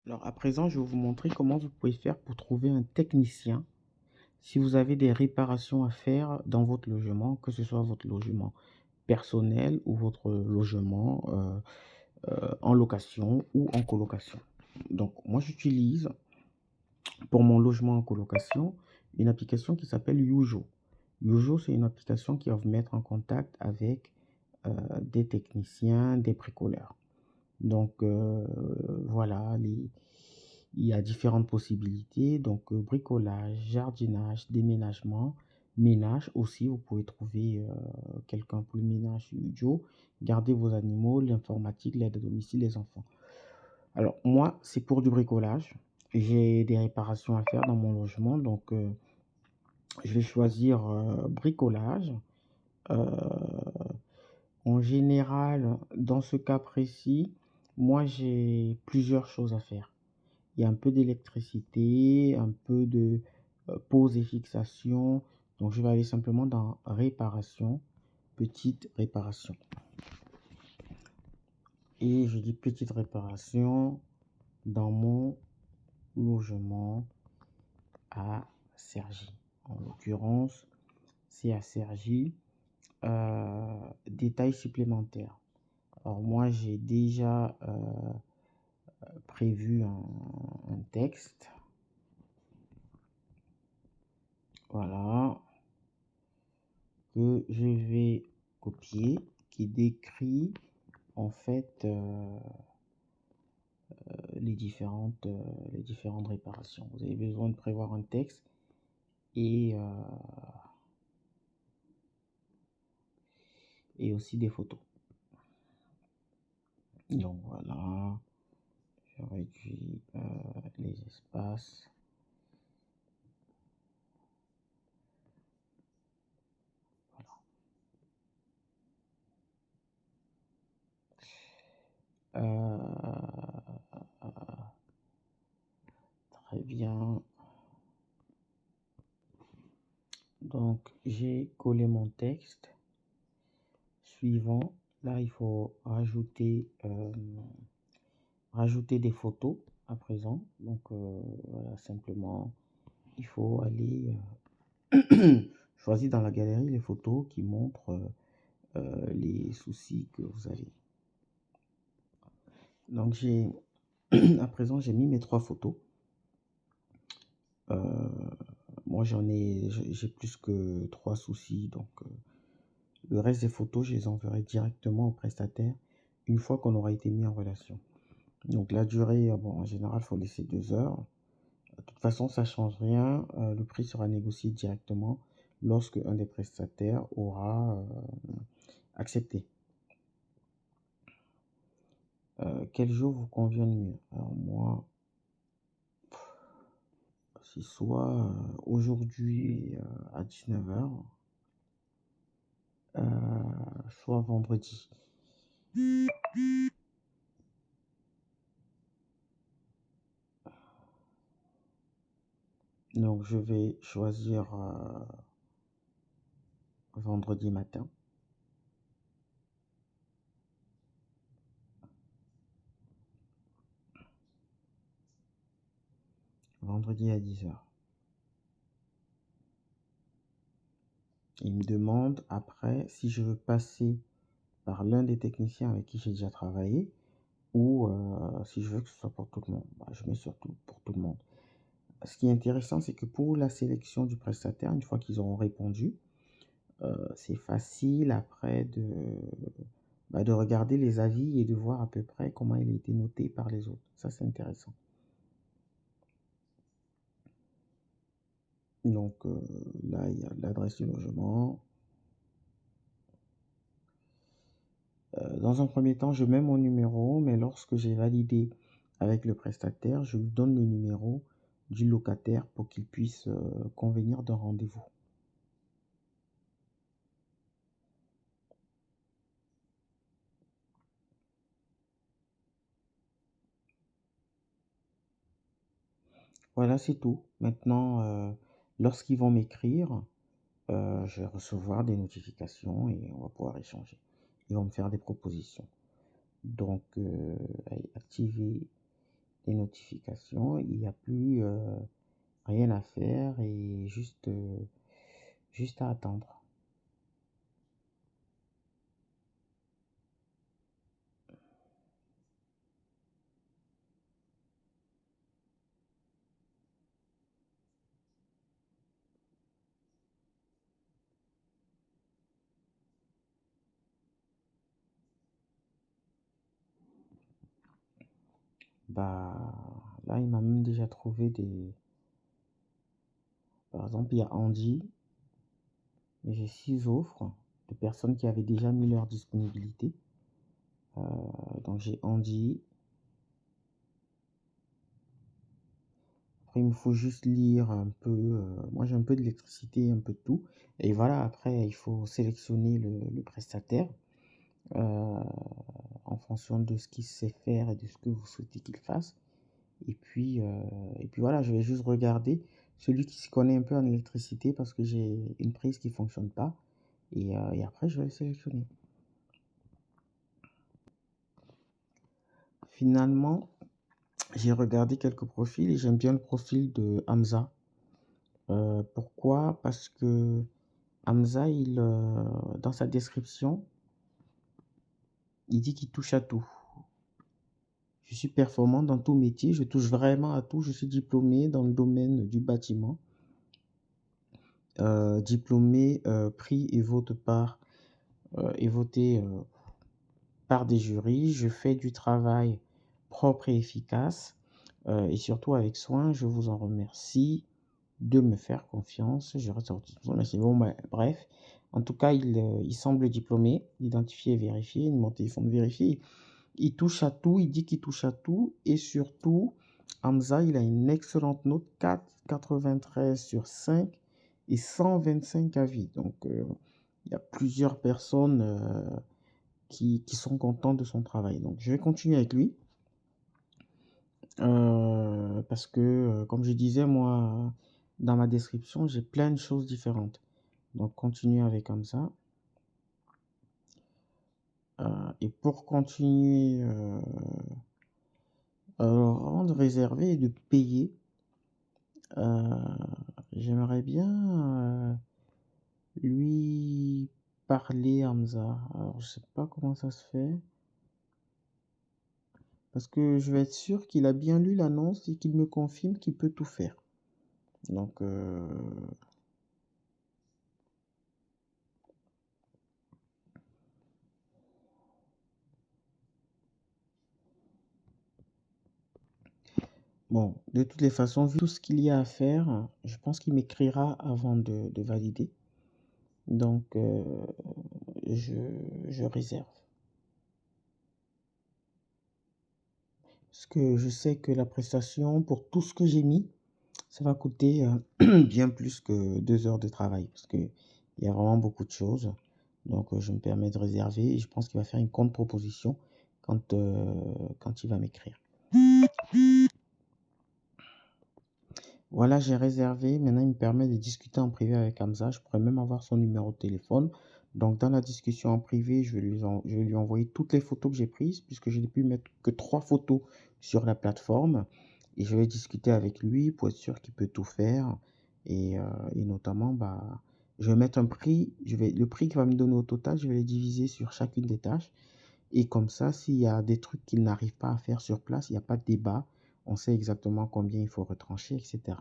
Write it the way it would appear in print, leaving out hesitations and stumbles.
Alors à présent, je vais vous montrer comment vous pouvez faire pour trouver un technicien si vous avez des réparations à faire dans votre logement, que ce soit votre logement personnel ou votre logement en location ou en colocation. Donc moi j'utilise pour mon logement en colocation une application qui s'appelle Yujo. Yujo, c'est une application qui va vous mettre en contact avec des techniciens, des bricoleurs. Donc voilà, il y a différentes possibilités. Donc bricolage, jardinage, déménagement, ménage aussi. Vous pouvez trouver quelqu'un pour le ménage studio. Garder vos animaux, l'informatique, l'aide à domicile, les enfants. Alors moi, c'est pour du bricolage. J'ai des réparations à faire dans mon logement. Donc je vais choisir bricolage. Euh, En général, dans ce cas précis, moi j'ai plusieurs choses à faire. Il y a un peu d'électricité, un peu de pose et fixation. Donc je vais aller simplement dans réparation, petite réparation. Et je dis petite réparation dans mon logement à Cergy. En l'occurrence, c'est à Cergy. Détails supplémentaires. Alors moi j'ai déjà prévu un texte. Voilà. Que je vais copier, qui décrit en fait les différentes réparations. Vous avez besoin de prévoir un texte et aussi des photos. Donc voilà, je réduis les espaces. Très bien. Donc j'ai collé mon texte. Suivant, là il faut rajouter des photos à présent. Donc voilà, simplement il faut aller choisir dans la galerie les photos qui montrent les soucis que vous avez. Donc à présent j'ai mis mes 3 photos. Moi j'ai plus que 3 soucis, donc le reste des photos je les enverrai directement au prestataire une fois qu'on aura été mis en relation. Donc la durée, bon, en général il faut laisser 2 heures. De toute façon ça change rien, le prix sera négocié directement lorsque un des prestataires aura accepté. Quel jour vous convient le mieux? Alors moi, c'est soit aujourd'hui à 19h, soit vendredi. Donc je vais choisir vendredi matin. Vendredi à 10h. Il me demande après si je veux passer par l'un des techniciens avec qui j'ai déjà travaillé ou si je veux que ce soit pour tout le monde. Bah, je mets surtout pour tout le monde. Ce qui est intéressant, c'est que pour la sélection du prestataire, une fois qu'ils auront répondu, c'est facile après de regarder les avis et de voir à peu près comment il a été noté par les autres. Ça, c'est intéressant. Donc là, il y a l'adresse du logement. Dans un premier temps, je mets mon numéro, mais lorsque j'ai validé avec le prestataire, je lui donne le numéro du locataire pour qu'il puisse convenir d'un rendez-vous. Voilà, c'est tout. Maintenant, lorsqu'ils vont m'écrire, je vais recevoir des notifications et on va pouvoir échanger. Ils vont me faire des propositions. Donc, allez, activer les notifications, il n'y a plus rien à faire et juste à attendre. Bah, là, il m'a même déjà trouvé des... Par exemple, il y a Andy, et j'ai 6 offres de personnes qui avaient déjà mis leur disponibilité. Donc j'ai Andy. Après, il me faut juste lire un peu. Moi, j'ai un peu d'électricité, un peu de tout. Et voilà, après, il faut sélectionner le prestataire euh, en fonction de ce qu'il sait faire et de ce que vous souhaitez qu'il fasse. Et puis voilà, je vais juste regarder celui qui s'y connaît un peu en électricité parce que j'ai une prise qui ne fonctionne pas. Et après, je vais le sélectionner. Finalement, j'ai regardé quelques profils et j'aime bien le profil de Hamza. Pourquoi? Parce que Hamza, dans sa description, il dit qu'il touche à tout. Je suis performant dans tout métier, je touche vraiment à tout. Je suis diplômé dans le domaine du bâtiment. Diplômé, pris et voté par des jurys. Je fais du travail propre et efficace et surtout avec soin. Je vous en remercie de me faire confiance. Je ressorti. Merci. Bon, bref. En tout cas, il semble diplômé, identifié et vérifié. Mon téléphone vérifié. Il touche à tout. Il dit qu'il touche à tout. Et surtout, Hamza, il a une excellente note, 4,93 sur 5 et 125 avis. Donc, il y a plusieurs personnes qui sont contents de son travail. Donc, je vais continuer avec lui. Parce que, comme je disais, moi, dans ma description, j'ai plein de choses différentes. Donc, continuer avec comme ça. Et pour continuer, avant de réserver et de payer, j'aimerais bien lui parler, Hamza. Alors, je sais pas comment ça se fait. Parce que je vais être sûr qu'il a bien lu l'annonce et qu'il me confirme qu'il peut tout faire. Donc, bon, de toutes les façons, vu tout ce qu'il y a à faire, je pense qu'il m'écrira avant de valider. Donc, je réserve. Parce que je sais que la prestation, pour tout ce que j'ai mis, ça va coûter bien plus que 2 heures de travail. Parce qu'il y a vraiment beaucoup de choses. Donc, je me permets de réserver et je pense qu'il va faire une contre-proposition quand il va m'écrire. Voilà, j'ai réservé. Maintenant, il me permet de discuter en privé avec Hamza. Je pourrais même avoir son numéro de téléphone. Donc, dans la discussion en privé, je vais lui envoyer toutes les photos que j'ai prises, puisque je n'ai pu mettre que 3 photos sur la plateforme. Et je vais discuter avec lui pour être sûr qu'il peut tout faire. Et notamment, je vais mettre un prix. Le prix qu'il va me donner au total, je vais les diviser sur chacune des tâches. Et comme ça, s'il y a des trucs qu'il n'arrive pas à faire sur place, il n'y a pas de débat. On sait exactement combien il faut retrancher, etc.